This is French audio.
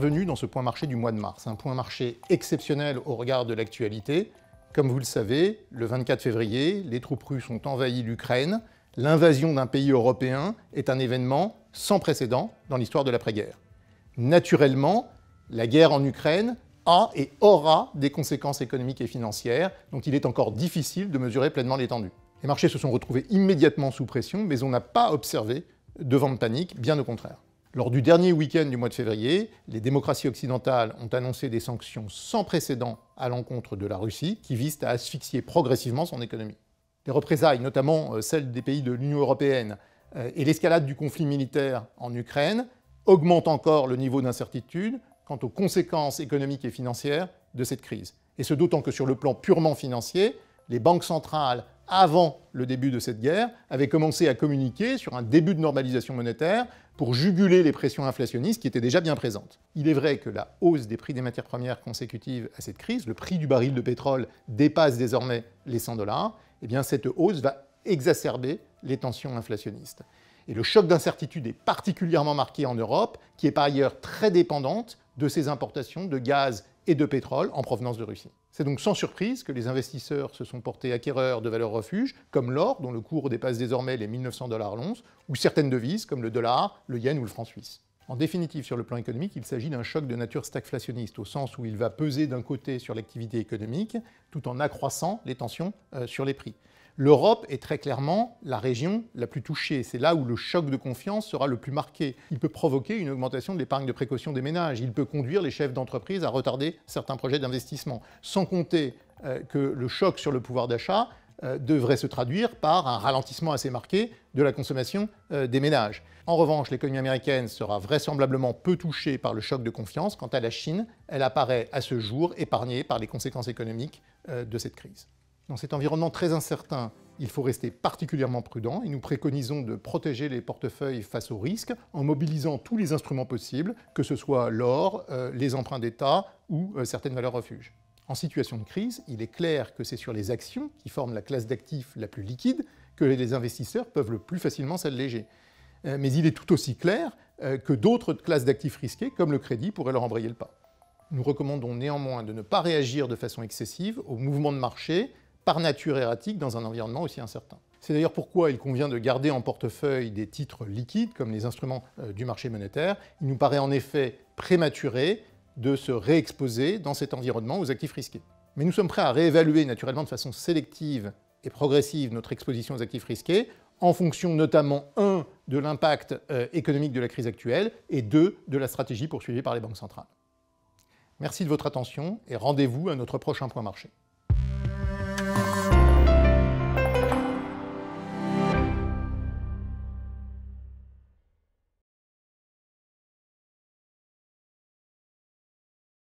bienvenue dans ce point marché du mois de mars, un point marché exceptionnel au regard de l'actualité. Comme vous le savez, le 24 février, les troupes russes ont envahi l'Ukraine. L'invasion d'un pays européen est un événement sans précédent dans l'histoire de l'après-guerre. Naturellement, la guerre en Ukraine a et aura des conséquences économiques et financières dont il est encore difficile de mesurer pleinement l'étendue. Les marchés se sont retrouvés immédiatement sous pression, mais on n'a pas observé de vent de panique, bien au contraire. Lors du dernier week-end du mois de février, les démocraties occidentales ont annoncé des sanctions sans précédent à l'encontre de la Russie qui visent à asphyxier progressivement son économie. Les représailles, notamment celles des pays de l'Union européenne, et l'escalade du conflit militaire en Ukraine augmentent encore le niveau d'incertitude quant aux conséquences économiques et financières de cette crise. Et ce d'autant que sur le plan purement financier, les banques centrales, avant le début de cette guerre, avaient commencé à communiquer sur un début de normalisation monétaire pour juguler les pressions inflationnistes qui étaient déjà bien présentes. Il est vrai que la hausse des prix des matières premières consécutive à cette crise, le prix du baril de pétrole dépasse désormais les 100 $, eh bien cette hausse va exacerber les tensions inflationnistes. Et le choc d'incertitude est particulièrement marqué en Europe, qui est par ailleurs très dépendante de ses importations de gaz et de pétrole en provenance de Russie. C'est donc sans surprise que les investisseurs se sont portés acquéreurs de valeurs refuges, comme l'or, dont le cours dépasse désormais les 1900 $ l'once, ou certaines devises, comme le dollar, le yen ou le franc suisse. En définitive, sur le plan économique, il s'agit d'un choc de nature stagflationniste, au sens où il va peser d'un côté sur l'activité économique, tout en accroissant les tensions sur les prix. L'Europe est très clairement la région la plus touchée. C'est là où le choc de confiance sera le plus marqué. Il peut provoquer une augmentation de l'épargne de précaution des ménages. Il peut conduire les chefs d'entreprise à retarder certains projets d'investissement. Sans compter que le choc sur le pouvoir d'achat devrait se traduire par un ralentissement assez marqué de la consommation des ménages. En revanche, l'économie américaine sera vraisemblablement peu touchée par le choc de confiance. Quant à la Chine, elle apparaît à ce jour épargnée par les conséquences économiques de cette crise. Dans cet environnement très incertain, il faut rester particulièrement prudent et nous préconisons de protéger les portefeuilles face aux risques en mobilisant tous les instruments possibles, que ce soit l'or, les emprunts d'État ou certaines valeurs refuges. En situation de crise, il est clair que c'est sur les actions, qui forment la classe d'actifs la plus liquide, que les investisseurs peuvent le plus facilement s'alléger. Mais il est tout aussi clair que d'autres classes d'actifs risqués, comme le crédit, pourraient leur embrayer le pas. Nous recommandons néanmoins de ne pas réagir de façon excessive aux mouvements de marché, par nature erratique dans un environnement aussi incertain. C'est d'ailleurs pourquoi il convient de garder en portefeuille des titres liquides, comme les instruments du marché monétaire. Il nous paraît en effet prématuré de se réexposer dans cet environnement aux actifs risqués. Mais nous sommes prêts à réévaluer naturellement de façon sélective et progressive notre exposition aux actifs risqués, en fonction notamment, 1, de l'impact économique de la crise actuelle, et 2, de la stratégie poursuivie par les banques centrales. Merci de votre attention et rendez-vous à notre prochain point marché.